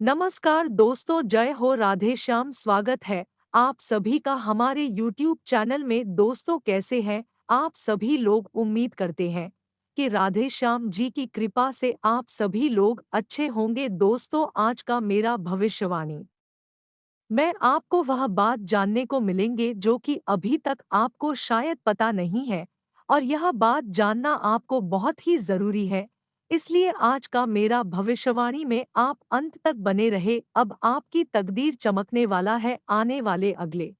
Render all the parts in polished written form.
नमस्कार दोस्तों, जय हो, राधे श्याम। स्वागत है आप सभी का हमारे YouTube चैनल में। दोस्तों, कैसे हैं आप सभी लोग? उम्मीद करते हैं कि राधे श्याम जी की कृपा से आप सभी लोग अच्छे होंगे। दोस्तों, आज का मेरा भविष्यवाणी मैं आपको वह बात जानने को मिलेंगे जो कि अभी तक आपको शायद पता नहीं है, और यह बात जानना आपको बहुत ही जरूरी है। इसलिए आज का मेरा भविष्यवाणी में आप अंत तक बने रहे। अब आपकी तकदीर चमकने वाला है आने वाले अगले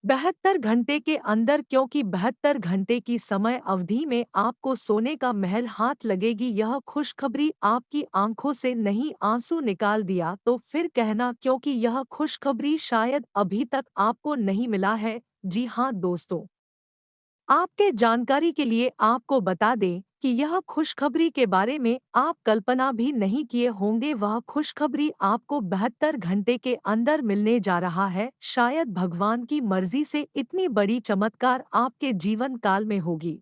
72 घंटे के अंदर, क्योंकि 72 घंटे की समय अवधि में आपको सोने का महल हाथ लगेगी। यह खुशखबरी आपकी आंखों से नहीं आंसू निकाल दिया तो फिर कहना, क्योंकि यह खुशखबरी शायद अभी तक आपको नहीं मिला है। जी हाँ दोस्तों, आपके जानकारी के लिए आपको बता दें कि यह खुशखबरी के बारे में आप कल्पना भी नहीं किए होंगे। वह खुशखबरी आपको 72 घंटे के अंदर मिलने जा रहा है। शायद भगवान की मर्जी से इतनी बड़ी चमत्कार आपके जीवन काल में होगी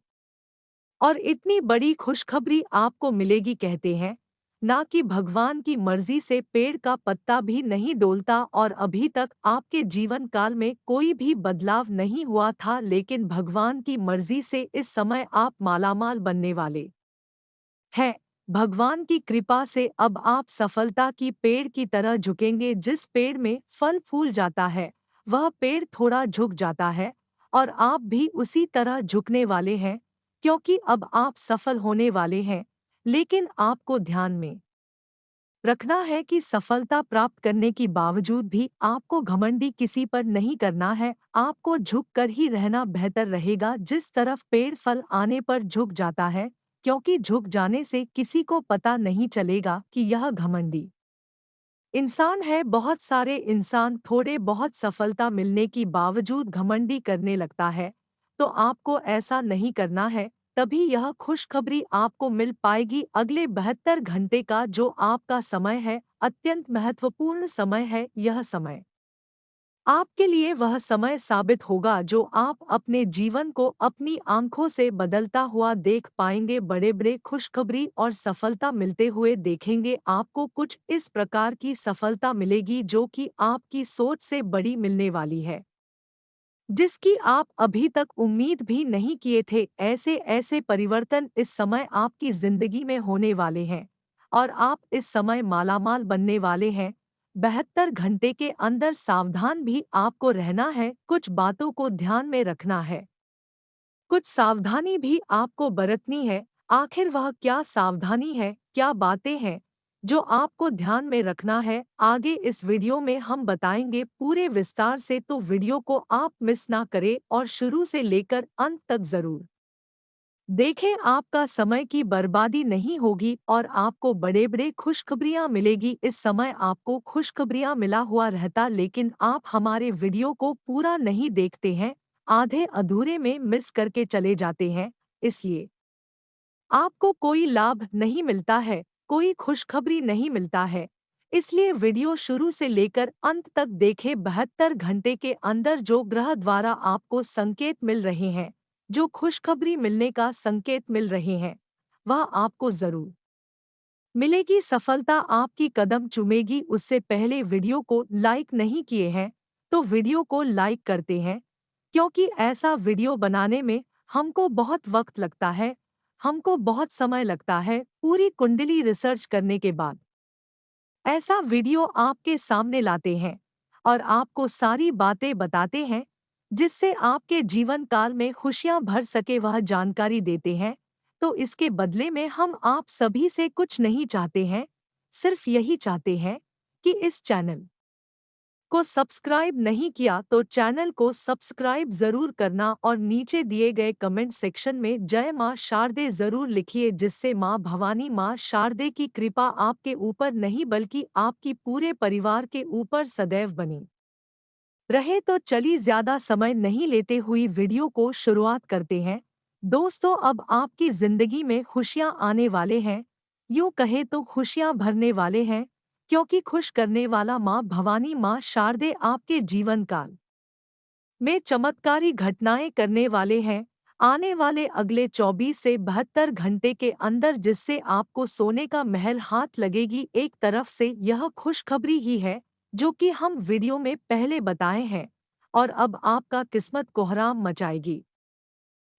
और इतनी बड़ी खुशखबरी आपको मिलेगी। कहते हैं ना कि भगवान की मर्जी से पेड़ का पत्ता भी नहीं डोलता, और अभी तक आपके जीवन काल में कोई भी बदलाव नहीं हुआ था, लेकिन भगवान की मर्जी से इस समय आप मालामाल बनने वाले हैं। भगवान की कृपा से अब आप सफलता की पेड़ की तरह झुकेंगे। जिस पेड़ में फल फूल जाता है वह पेड़ थोड़ा झुक जाता है, और आप भी उसी तरह झुकने वाले हैं, क्योंकि अब आप सफल होने वाले हैं। लेकिन आपको ध्यान में रखना है कि सफलता प्राप्त करने की बावजूद भी आपको घमंडी किसी पर नहीं करना है। आपको झुक कर ही रहना बेहतर रहेगा, जिस तरफ पेड़ फल आने पर झुक जाता है, क्योंकि झुक जाने से किसी को पता नहीं चलेगा कि यह घमंडी इंसान है। बहुत सारे इंसान थोड़े बहुत सफलता मिलने की बावजूद घमंडी करने लगता है, तो आपको ऐसा नहीं करना है। तभी यह खुशखबरी आपको मिल पाएगी। अगले 72 घंटे का जो आपका समय है, अत्यंत महत्वपूर्ण समय है। यह समय आपके लिए वह समय साबित होगा जो आप अपने जीवन को अपनी आंखों से बदलता हुआ देख पाएंगे। बड़े बड़े खुशखबरी और सफलता मिलते हुए देखेंगे। आपको कुछ इस प्रकार की सफलता मिलेगी जो कि आपकी सोच से बड़ी मिलने वाली है, जिसकी आप अभी तक उम्मीद भी नहीं किए थे। ऐसे ऐसे परिवर्तन इस समय आपकी जिंदगी में होने वाले हैं, और आप इस समय मालामाल बनने वाले हैं। 72 घंटे के अंदर सावधान भी आपको रहना है, कुछ बातों को ध्यान में रखना है, कुछ सावधानी भी आपको बरतनी है। आखिर वह क्या सावधानी है, क्या बातें हैं जो आपको ध्यान में रखना है, आगे इस वीडियो में हम बताएंगे पूरे विस्तार से। तो वीडियो को आप मिस ना करें और शुरू से लेकर अंत तक जरूर देखें। आपका समय की बर्बादी नहीं होगी और आपको बड़े बड़े खुशखबरियां मिलेगी। इस समय आपको खुशखबरियां मिला हुआ रहता, लेकिन आप हमारे वीडियो को पूरा नहीं देखते हैं, आधे अधूरे में मिस करके चले जाते हैं। इसलिए आपको कोई लाभ नहीं मिलता है, कोई खुशखबरी नहीं मिलता है। इसलिए वीडियो शुरू से लेकर अंत तक देखें। 72 घंटे के अंदर जो ग्रह द्वारा आपको संकेत मिल रहे हैं, जो खुशखबरी मिलने का संकेत मिल रहे हैं, वह आपको जरूर मिलेगी। सफलता आपकी कदम चूमेगी। उससे पहले वीडियो को लाइक नहीं किए हैं तो वीडियो को लाइक करते हैं, क्योंकि ऐसा वीडियो बनाने में हमको बहुत वक्त लगता है, हमको बहुत समय लगता है। पूरी कुंडली रिसर्च करने के बाद ऐसा वीडियो आपके सामने लाते हैं और आपको सारी बातें बताते हैं, जिससे आपके जीवन काल में खुशियां भर सके, वह जानकारी देते हैं। तो इसके बदले में हम आप सभी से कुछ नहीं चाहते हैं, सिर्फ यही चाहते हैं कि इस चैनल को सब्सक्राइब नहीं किया तो चैनल को सब्सक्राइब जरूर करना, और नीचे दिए गए कमेंट सेक्शन में जय मां शारदे जरूर लिखिए, जिससे मां भवानी मां शारदे की कृपा आपके ऊपर नहीं बल्कि आपकी पूरे परिवार के ऊपर सदैव बनी रहे। तो चलिए ज्यादा समय नहीं लेते हुई वीडियो को शुरुआत करते हैं। दोस्तों, अब आपकी जिंदगी में खुशियां आने वाले हैं, यूं कहे तो खुशियां भरने वाले हैं, क्योंकि खुश करने वाला माँ भवानी माँ शारदे आपके जीवन काल में चमत्कारी घटनाएं करने वाले हैं। आने वाले अगले 24 से 72 घंटे के अंदर जिससे आपको सोने का महल हाथ लगेगी। एक तरफ से यह खुशखबरी ही है जो कि हम वीडियो में पहले बताए हैं, और अब आपका किस्मत कोहराम मचाएगी।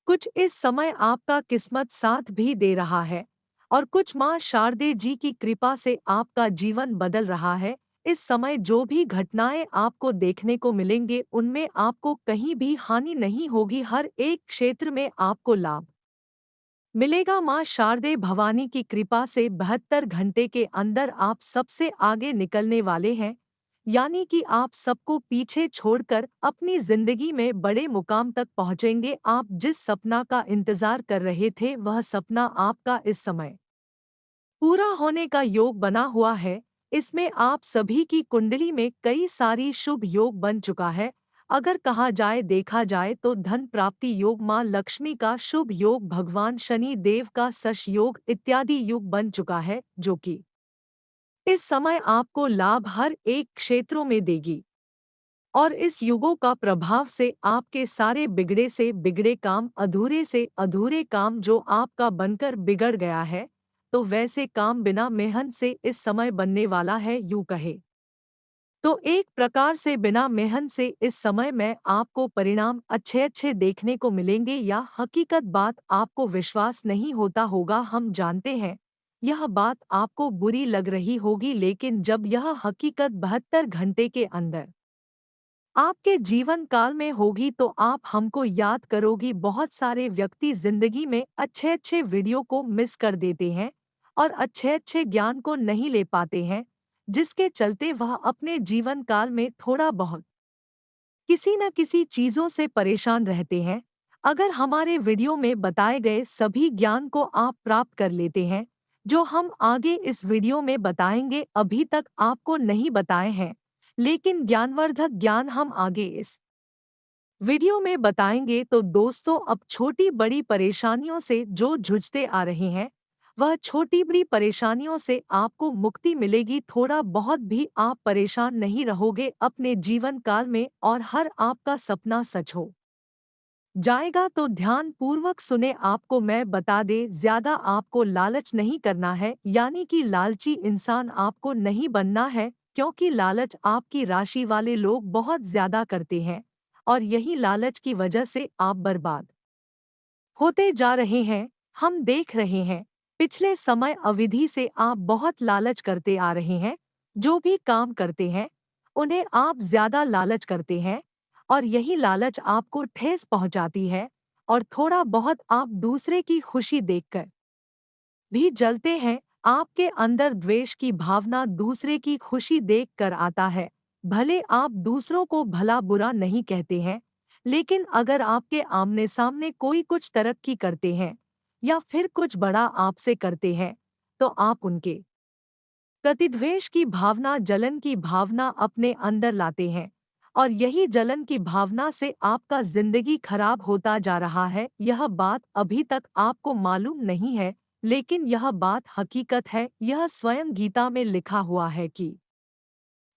कुछ इस समय आपका किस्मत साथ भी दे रहा है, और कुछ माँ शारदे जी की कृपा से आपका जीवन बदल रहा है। इस समय जो भी घटनाएं आपको देखने को मिलेंगे उनमें आपको कहीं भी हानि नहीं होगी, हर एक क्षेत्र में आपको लाभ मिलेगा। माँ शारदे भवानी की कृपा से 72 घंटे के अंदर आप सबसे आगे निकलने वाले हैं, यानी कि आप सबको पीछे छोड़कर अपनी जिंदगी में बड़े मुकाम तक पहुंचेंगे। आप जिस सपना का इंतजार कर रहे थे वह सपना आपका इस समय पूरा होने का योग बना हुआ है। इसमें आप सभी की कुंडली में कई सारी शुभ योग बन चुका है। अगर कहा जाए देखा जाए तो धन प्राप्ति योग, माँ लक्ष्मी का शुभ योग, भगवान शनि देव का शश योग इत्यादि योग बन चुका है, जो कि इस समय आपको लाभ हर एक क्षेत्रों में देगी। और इस युगों का प्रभाव से आपके सारे बिगड़े से बिगड़े काम, अधूरे से अधूरे काम जो आपका बनकर बिगड़ गया है, तो वैसे काम बिना मेहनत से इस समय बनने वाला है, यूं कहे तो एक प्रकार से बिना मेहनत से इस समय में आपको परिणाम अच्छे अच्छे देखने को मिलेंगे। या हकीकत बात आपको विश्वास नहीं होता होगा, हम जानते हैं यह बात आपको बुरी लग रही होगी, लेकिन जब यह हकीकत 72 घंटे के अंदर आपके जीवन काल में होगी तो आप हमको याद करोगी। बहुत सारे व्यक्ति जिंदगी में अच्छे अच्छे वीडियो को मिस कर देते हैं और अच्छे अच्छे ज्ञान को नहीं ले पाते हैं, जिसके चलते वह अपने जीवन काल में थोड़ा बहुत किसी न किसी चीजों से परेशान रहते हैं। अगर हमारे वीडियो में बताए गए सभी ज्ञान को आप प्राप्त कर लेते हैं, जो हम आगे इस वीडियो में बताएंगे, अभी तक आपको नहीं बताए हैं, लेकिन ज्ञानवर्धक ज्ञान हम आगे इस वीडियो में बताएंगे, तो दोस्तों अब छोटी बड़ी परेशानियों से जो जूझते आ रहे हैं, वह छोटी बड़ी परेशानियों से आपको मुक्ति मिलेगी। थोड़ा बहुत भी आप परेशान नहीं रहोगे अपने जीवन काल में, और हर आपका सपना सच हो जाएगा। तो ध्यान पूर्वक सुने, आपको मैं बता दे, ज्यादा आपको लालच नहीं करना है, यानी कि लालची इंसान आपको नहीं बनना है, क्योंकि लालच आपकी राशि वाले लोग बहुत ज्यादा करते हैं, और यही लालच की वजह से आप बर्बाद होते जा रहे हैं। हम देख रहे हैं पिछले समय अवधि से आप बहुत लालच करते आ रहे हैं, जो भी काम करते हैं उन्हें आप ज्यादा लालच करते हैं, और यही लालच आपको ठेस पहुंचाती है। और थोड़ा बहुत आप दूसरे की खुशी देखकर भी जलते हैं। आपके अंदर द्वेष की भावना दूसरे की खुशी देखकर आता है। भले आप दूसरों को भला बुरा नहीं कहते हैं, लेकिन अगर आपके आमने सामने कोई कुछ तरक्की करते हैं या फिर कुछ बड़ा आपसे करते हैं, तो आप उनके प्रतिद्वेष की भावना, जलन की भावना अपने अंदर लाते हैं, और यही जलन की भावना से आपका जिंदगी खराब होता जा रहा है। यह बात अभी तक आपको मालूम नहीं है, लेकिन यह बात हकीकत है। यह स्वयं गीता में लिखा हुआ है कि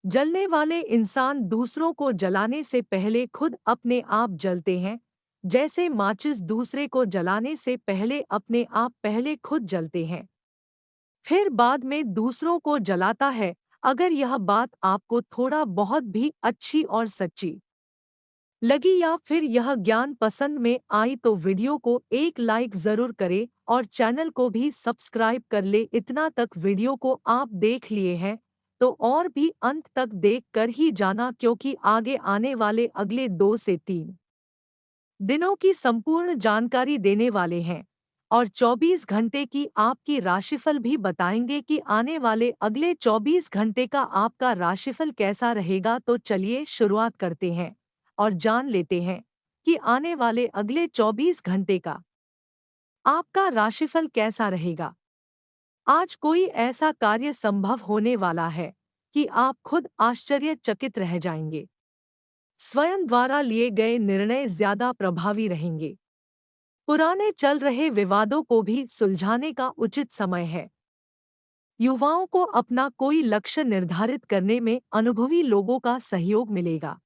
जलने वाले इंसान दूसरों को जलाने से पहले खुद अपने आप जलते हैं, जैसे माचिस दूसरे को जलाने से पहले अपने आप पहले खुद जलते हैं, फिर बाद में दूसरों को जलाता है। अगर यह बात आपको थोड़ा बहुत भी अच्छी और सच्ची लगी या फिर यह ज्ञान पसंद में आई, तो वीडियो को एक लाइक जरूर करे और चैनल को भी सब्सक्राइब कर ले। इतना तक वीडियो को आप देख लिए हैं तो और भी अंत तक देख कर ही जाना, क्योंकि आगे आने वाले अगले 2 से 3 दिनों की संपूर्ण जानकारी देने वाले हैं, और 24 घंटे की आपकी राशिफल भी बताएंगे कि आने वाले अगले 24 घंटे का आपका राशिफल कैसा रहेगा। तो चलिए शुरुआत करते हैं और जान लेते हैं कि आने वाले अगले 24 घंटे का आपका राशिफल कैसा रहेगा। आज कोई ऐसा कार्य संभव होने वाला है कि आप खुद आश्चर्यचकित रह जाएंगे। स्वयं द्वारा लिए गए निर्णय ज्यादा प्रभावी रहेंगे। पुराने चल रहे विवादों को भी सुलझाने का उचित समय है। युवाओं को अपना कोई लक्ष्य निर्धारित करने में अनुभवी लोगों का सहयोग मिलेगा।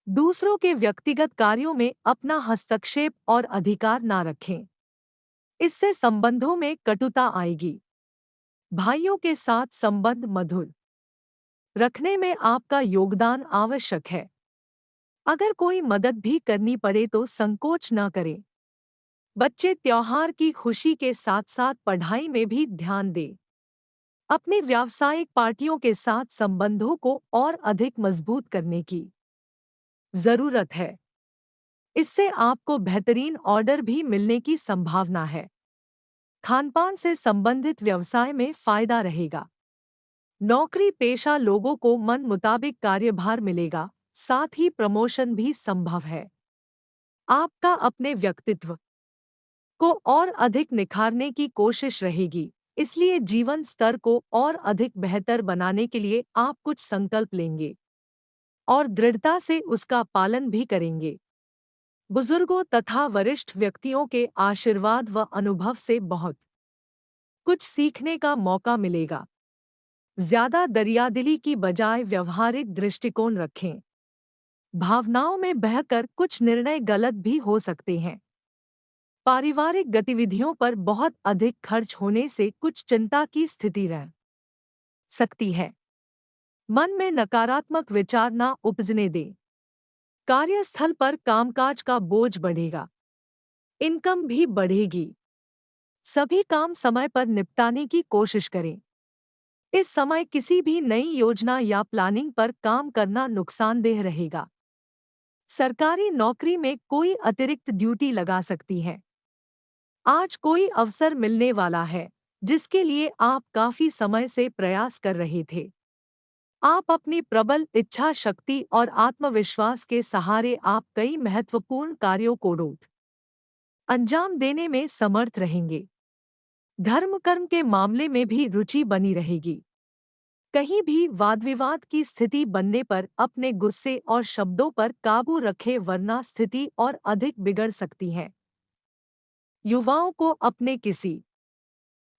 दूसरों के व्यक्तिगत कार्यों में अपना हस्तक्षेप और अधिकार ना रखें। इससे संबंधों में कटुता आएगी। भाइयों के साथ संबंध मधुर रखने में आपका योगदान आवश्यक है। अगर कोई मदद भी करनी पड़े तो संकोच न करें। बच्चे त्योहार की खुशी के साथ साथ पढ़ाई में भी ध्यान दें। अपनी व्यावसायिक पार्टियों के साथ संबंधों को और अधिक मजबूत करने की जरूरत है। इससे आपको बेहतरीन ऑर्डर भी मिलने की संभावना है। खानपान से संबंधित व्यवसाय में फायदा रहेगा। नौकरी पेशा लोगों को मन मुताबिक कार्यभार मिलेगा, साथ ही प्रमोशन भी संभव है। आपका अपने व्यक्तित्व को और अधिक निखारने की कोशिश रहेगी, इसलिए जीवन स्तर को और अधिक बेहतर बनाने के लिए आप कुछ संकल्प लेंगे और दृढ़ता से उसका पालन भी करेंगे। बुजुर्गों तथा वरिष्ठ व्यक्तियों के आशीर्वाद व अनुभव से बहुत कुछ सीखने का मौका मिलेगा। ज्यादा दरियादिली की बजाय व्यवहारिक दृष्टिकोण रखें। भावनाओं में बहकर कुछ निर्णय गलत भी हो सकते हैं। पारिवारिक गतिविधियों पर बहुत अधिक खर्च होने से कुछ चिंता की स्थिति रह सकती है। मन में नकारात्मक विचार न उपजने दें। कार्यस्थल पर कामकाज का बोझ बढ़ेगा। इनकम भी बढ़ेगी। सभी काम समय पर निपटाने की कोशिश करें। इस समय किसी भी नई योजना या प्लानिंग पर काम करना नुकसानदेह रहेगा। सरकारी नौकरी में कोई अतिरिक्त ड्यूटी लगा सकती है। आज कोई अवसर मिलने वाला है जिसके लिए आप काफी समय से प्रयास कर रहे थे। आप अपनी प्रबल इच्छा शक्ति और आत्मविश्वास के सहारे आप कई महत्वपूर्ण कार्यों को अंजाम देने में समर्थ रहेंगे। धर्म कर्म के मामले में भी रुचि बनी रहेगी। कहीं भी वादविवाद की स्थिति बनने पर अपने गुस्से और शब्दों पर काबू रखें, वरना स्थिति और अधिक बिगड़ सकती है। युवाओं को अपने किसी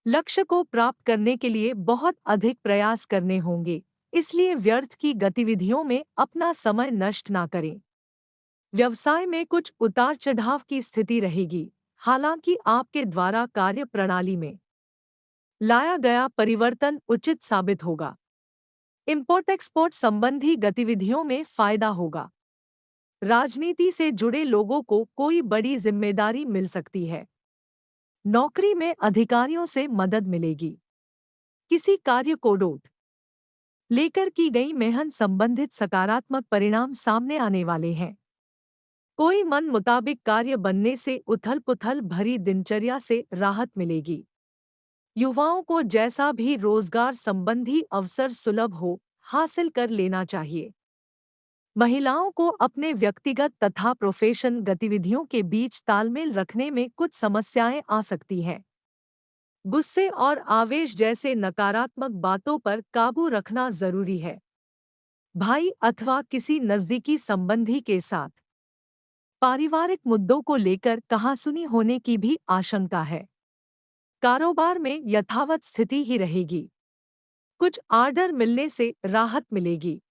लक्ष्य को प्राप्त करने के लिए बहुत अधिक प्रयास करने होंगे, इसलिए व्यर्थ की गतिविधियों में अपना समय नष्ट ना करें। व्यवसाय में कुछ उतार चढ़ाव की स्थिति रहेगी, हालांकि आपके द्वारा कार्य प्रणाली में लाया गया परिवर्तन उचित साबित होगा। इंपोर्ट एक्सपोर्ट संबंधी गतिविधियों में फायदा होगा। राजनीति से जुड़े लोगों को कोई बड़ी जिम्मेदारी मिल सकती है। नौकरी में अधिकारियों से मदद मिलेगी। किसी कार्य को लेकर की गई मेहनत संबंधित सकारात्मक परिणाम सामने आने वाले हैं। कोई मन मुताबिक कार्य बनने से उथल पुथल भरी दिनचर्या से राहत मिलेगी। युवाओं को जैसा भी रोजगार संबंधी अवसर सुलभ हो, हासिल कर लेना चाहिए। महिलाओं को अपने व्यक्तिगत तथा प्रोफेशन गतिविधियों के बीच तालमेल रखने में कुछ समस्याएं आ सकती हैं। गुस्से और आवेश जैसे नकारात्मक बातों पर काबू रखना जरूरी है। भाई अथवा किसी नजदीकी संबंधी के साथ पारिवारिक मुद्दों को लेकर कहासुनी होने की भी आशंका है। कारोबार में यथावत स्थिति ही रहेगी। कुछ आर्डर मिलने से राहत मिलेगी।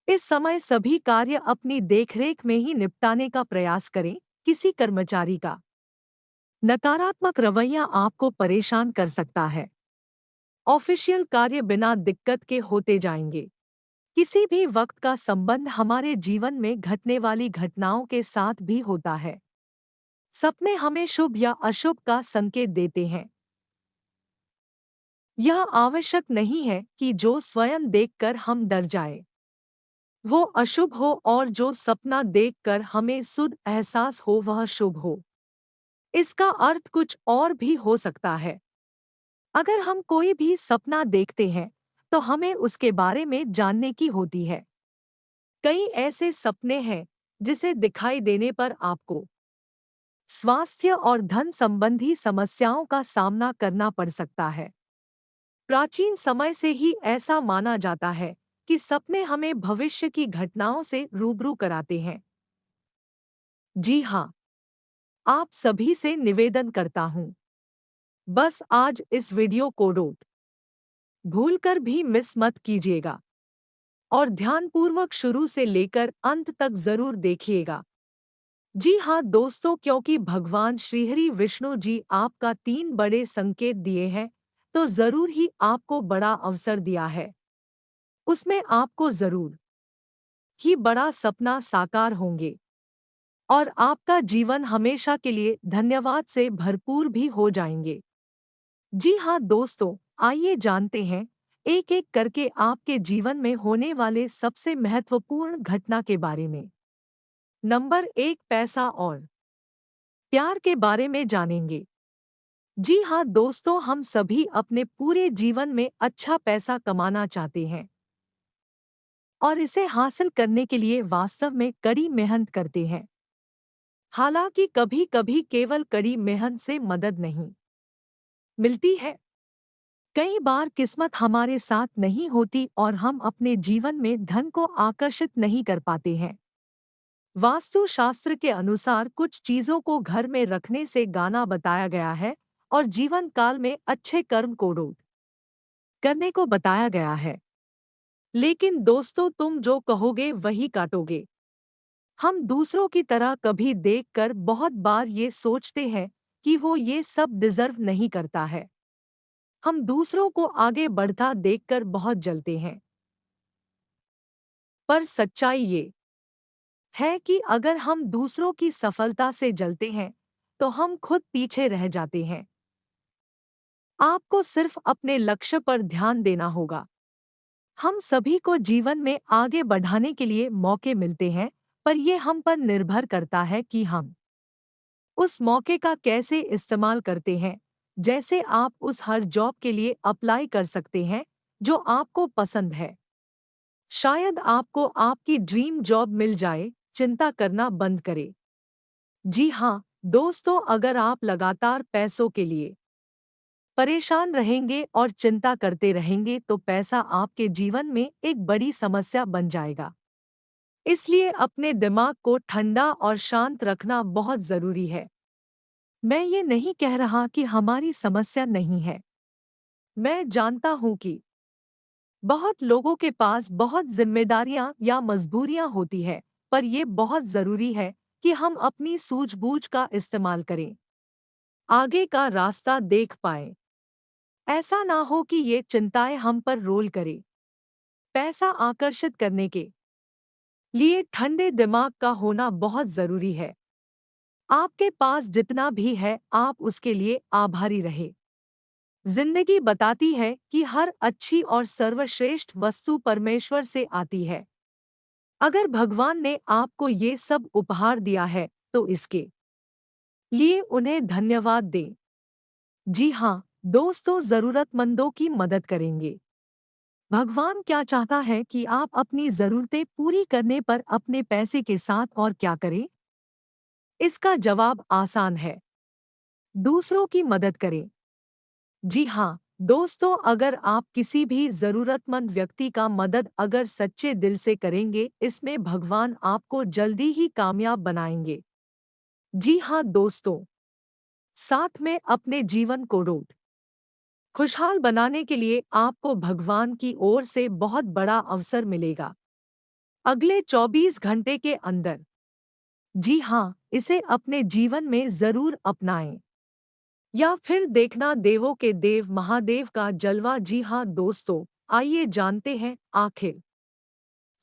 इस समय सभी कार्य अपनी देखरेख में ही निपटाने का प्रयास करें। किसी कर्मचारी का नकारात्मक रवैया आपको परेशान कर सकता है। ऑफिशियल कार्य बिना दिक्कत के होते जाएंगे। किसी भी वक्त का संबंध हमारे जीवन में घटने वाली घटनाओं के साथ भी होता है। सपने हमें शुभ या अशुभ का संकेत देते हैं। यह आवश्यक नहीं है कि जो स्वयं देखकर हम डर जाएं, वो अशुभ हो, और जो सपना देखकर हमें सुध एहसास हो वह शुभ हो। इसका अर्थ कुछ और भी हो सकता है। अगर हम कोई भी सपना देखते हैं तो हमें उसके बारे में जानने की होती है। कई ऐसे सपने हैं जिसे दिखाई देने पर आपको स्वास्थ्य और धन संबंधी समस्याओं का सामना करना पड़ सकता है। प्राचीन समय से ही ऐसा माना जाता है कि सपने हमें भविष्य की घटनाओं से रूबरू कराते हैं। जी हाँ, आप सभी से निवेदन करता हूँ, बस आज इस वीडियो को भूलकर भी मिस मत कीजिएगा। और ध्यानपूर्वक शुरू से लेकर अंत तक जरूर देखिएगा। जी हाँ दोस्तों, क्योंकि भगवान श्रीहरि विष्णु जी आपका 3 बड़े संकेत दिए हैं, तो जरूर ही आपको बड़ा अवसर दिया है। उसमें आपको जरूर ही बड़ा सपना साकार होंगे और आपका जीवन हमेशा के लिए धन्यवाद से भरपूर भी हो जाएंगे। जी हाँ दोस्तों, आइए जानते हैं एक एक करके आपके जीवन में होने वाले सबसे महत्वपूर्ण घटना के बारे में। नंबर 1, पैसा और प्यार के बारे में जानेंगे। जी हाँ दोस्तों, हम सभी अपने पूरे जीवन में अच्छा पैसा कमाना चाहते हैं और इसे हासिल करने के लिए वास्तव में कड़ी मेहनत करते हैं। हालांकि कभी-कभी केवल कड़ी मेहनत से मदद नहीं मिलती है। कई बार किस्मत हमारे साथ नहीं होती और हम अपने जीवन में धन को आकर्षित नहीं कर पाते हैं। वास्तु शास्त्र के अनुसार कुछ चीजों को घर में रखने से गाना बताया गया है और जीवन काल में अच्छे कर्म को रोध करने को बताया गया है। लेकिन दोस्तों, तुम जो कहोगे वही काटोगे। हम दूसरों की तरह कभी देखकर बहुत बार ये सोचते हैं कि वो ये सब डिजर्व नहीं करता है। हम दूसरों को आगे बढ़ता देखकर बहुत जलते हैं। पर सच्चाई ये है कि अगर हम दूसरों की सफलता से जलते हैं, तो हम खुद पीछे रह जाते हैं। आपको सिर्फ अपने लक्ष्य पर ध्यान देना होगा। हम सभी को जीवन में आगे बढ़ाने के लिए मौके मिलते हैं, पर यह हम पर निर्भर करता है कि हम उस मौके का कैसे इस्तेमाल करते हैं। जैसे आप उस हर जॉब के लिए अप्लाई कर सकते हैं जो आपको पसंद है। शायद आपको आपकी ड्रीम जॉब मिल जाए, चिंता करना बंद करें। जी हाँ दोस्तों, अगर आप लगातार पैसों के लिए परेशान रहेंगे और चिंता करते रहेंगे तो पैसा आपके जीवन में एक बड़ी समस्या बन जाएगा। इसलिए अपने दिमाग को ठंडा और शांत रखना बहुत जरूरी है। मैं ये नहीं कह रहा कि हमारी समस्या नहीं है। मैं जानता हूँ कि बहुत लोगों के पास बहुत जिम्मेदारियां या मजबूरियां होती है, पर यह बहुत जरूरी है कि हम अपनी सूझबूझ का इस्तेमाल करें, आगे का रास्ता देख पाएं। ऐसा ना हो कि ये चिंताएं हम पर रोल करें। पैसा आकर्षित करने के लिए ठंडे दिमाग का होना बहुत जरूरी है। आपके पास जितना भी है, आप उसके लिए आभारी रहे। जिंदगी बताती है कि हर अच्छी और सर्वश्रेष्ठ वस्तु परमेश्वर से आती है। अगर भगवान ने आपको ये सब उपहार दिया है, तो इसके लिए उन्हें धन्यवाद दें। जी हाँ दोस्तों, जरूरतमंदों की मदद करेंगे। भगवान क्या चाहता है कि आप अपनी जरूरतें पूरी करने पर अपने पैसे के साथ और क्या करें? इसका जवाब आसान है, दूसरों की मदद करें। जी हाँ दोस्तों, अगर आप किसी भी जरूरतमंद व्यक्ति का मदद अगर सच्चे दिल से करेंगे, इसमें भगवान आपको जल्दी ही कामयाब बनाएंगे। जी हाँ दोस्तों, साथ में अपने जीवन को रोड खुशहाल बनाने के लिए आपको भगवान की ओर से बहुत बड़ा अवसर मिलेगा अगले 24 घंटे के अंदर। जी हाँ, इसे अपने जीवन में जरूर अपनाएं या फिर देखना देवों के देव महादेव का जलवा। जी हाँ दोस्तों, आइए जानते हैं आखिर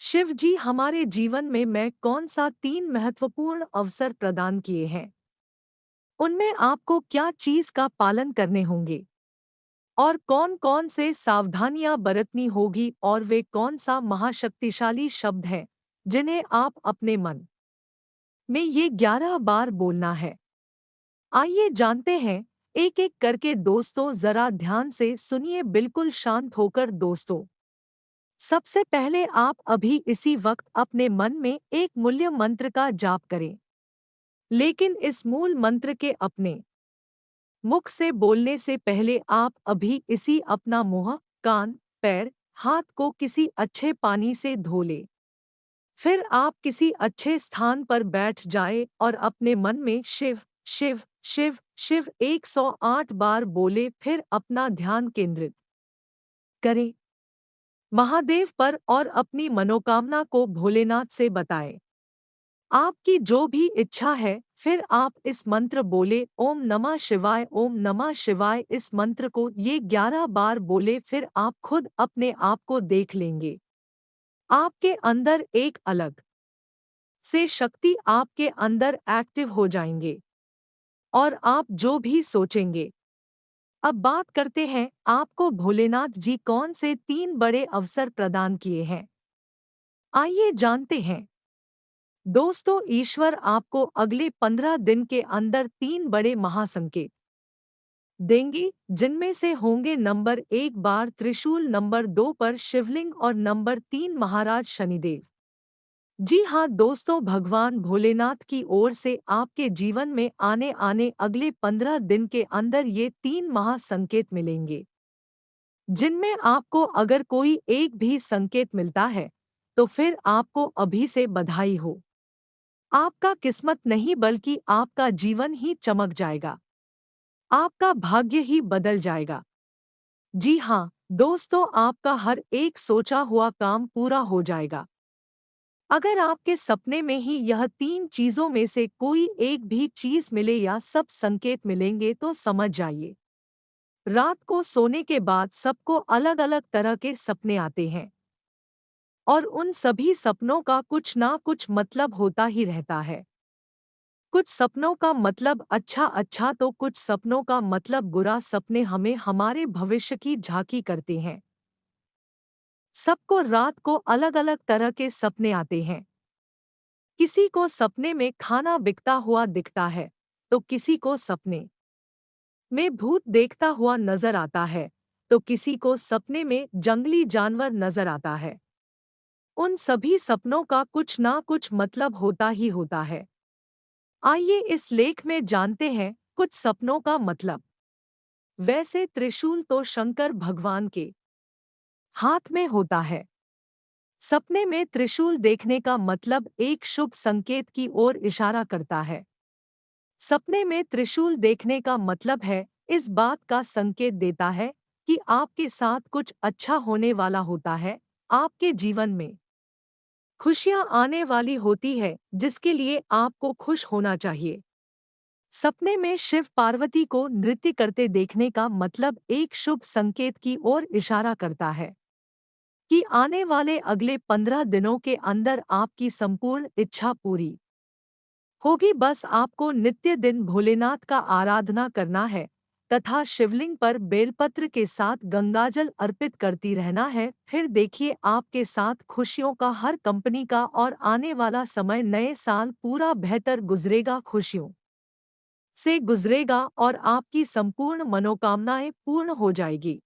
शिव जी हमारे जीवन में मैं कौन सा 3 महत्वपूर्ण अवसर प्रदान किए हैं। उनमें आपको क्या चीज का पालन करने होंगे और कौन-कौन से सावधानियां बरतनी होगी, और वे कौन सा महाशक्तिशाली शब्द हैं जिन्हें आप अपने मन में ये 11 बार बोलना है। आइए जानते हैं एक-एक करके दोस्तों, जरा ध्यान से सुनिए, बिल्कुल शांत होकर दोस्तों। सबसे पहले आप अभी इसी वक्त अपने मन में एक मूल्य मंत्र का जाप करें, लेकिन इस मूल मंत्र के अपने मुख से बोलने से पहले आप अभी इसी अपना मुंह, कान, पैर, हाथ को किसी अच्छे पानी से धो ले। फिर आप किसी अच्छे स्थान पर बैठ जाए और अपने मन में शिव शिव शिव शिव 108 बार बोले, फिर अपना ध्यान केंद्रित करें। महादेव पर और अपनी मनोकामना को भोलेनाथ से बताएं। आपकी जो भी इच्छा है, फिर आप इस मंत्र बोले ओम नमः शिवाय, ओम नमः शिवाय। इस मंत्र को ये 11 बार बोले, फिर आप खुद अपने आप को देख लेंगे। आपके अंदर एक अलग से शक्ति आपके अंदर एक्टिव हो जाएंगे और आप जो भी सोचेंगे। अब बात करते हैं आपको भोलेनाथ जी कौन से 3 बड़े अवसर प्रदान किए हैं। आइए जानते हैं। दोस्तों, ईश्वर आपको अगले 15 दिन के अंदर 3 बड़े महासंकेत देंगे, जिनमें से होंगे नंबर 1 बार त्रिशूल, नंबर 2 पर शिवलिंग और नंबर 3 महाराज शनिदेव। जी हाँ दोस्तों, भगवान भोलेनाथ की ओर से आपके जीवन में आने आने अगले 15 दिन के अंदर ये 3 महासंकेत मिलेंगे, जिनमें आपको अगर कोई एक भी संकेत मिलता है तो फिर आपको अभी से बधाई हो। आपका किस्मत नहीं बल्कि आपका जीवन ही चमक जाएगा। आपका भाग्य ही बदल जाएगा। जी हाँ दोस्तों, आपका हर एक सोचा हुआ काम पूरा हो जाएगा। अगर आपके सपने में ही यह 3 चीजों में से कोई एक भी चीज मिले या सब संकेत मिलेंगे तो समझ जाइए, रात को सोने के बाद सबको अलग अलग तरह के सपने आते हैं और उन सभी सपनों का कुछ ना कुछ मतलब होता ही रहता है। कुछ सपनों का मतलब अच्छा अच्छा तो कुछ सपनों का मतलब बुरा। सपने हमें हमारे भविष्य की झांकी करते हैं। सबको रात को अलग अलग तरह के सपने आते हैं। किसी को सपने में खाना बिकता हुआ दिखता है, तो किसी को सपने में भूत देखता हुआ नजर आता है, तो किसी को सपने में जंगली जानवर नजर आता है। उन सभी सपनों का कुछ ना कुछ मतलब होता ही होता है। आइए इस लेख में जानते हैं कुछ सपनों का मतलब। वैसे त्रिशूल तो शंकर भगवान के हाथ में होता है। सपने में त्रिशूल देखने का मतलब एक शुभ संकेत की ओर इशारा करता है। सपने में त्रिशूल देखने का मतलब है इस बात का संकेत देता है कि आपके साथ कुछ अच्छा होने वाला होता है। आपके जीवन में खुशियां आने वाली होती है, जिसके लिए आपको खुश होना चाहिए। सपने में शिव पार्वती को नृत्य करते देखने का मतलब एक शुभ संकेत की ओर इशारा करता है कि आने वाले अगले 15 दिनों के अंदर आपकी संपूर्ण इच्छा पूरी होगी। बस आपको नित्य दिन भोलेनाथ का आराधना करना है तथा शिवलिंग पर बेलपत्र के साथ गंगाजल अर्पित करती रहना है। फिर देखिए आपके साथ खुशियों का हर कंपनी का और आने वाला समय नए साल पूरा बेहतर गुजरेगा, खुशियों से गुजरेगा और आपकी संपूर्ण मनोकामनाएं पूर्ण हो जाएगी।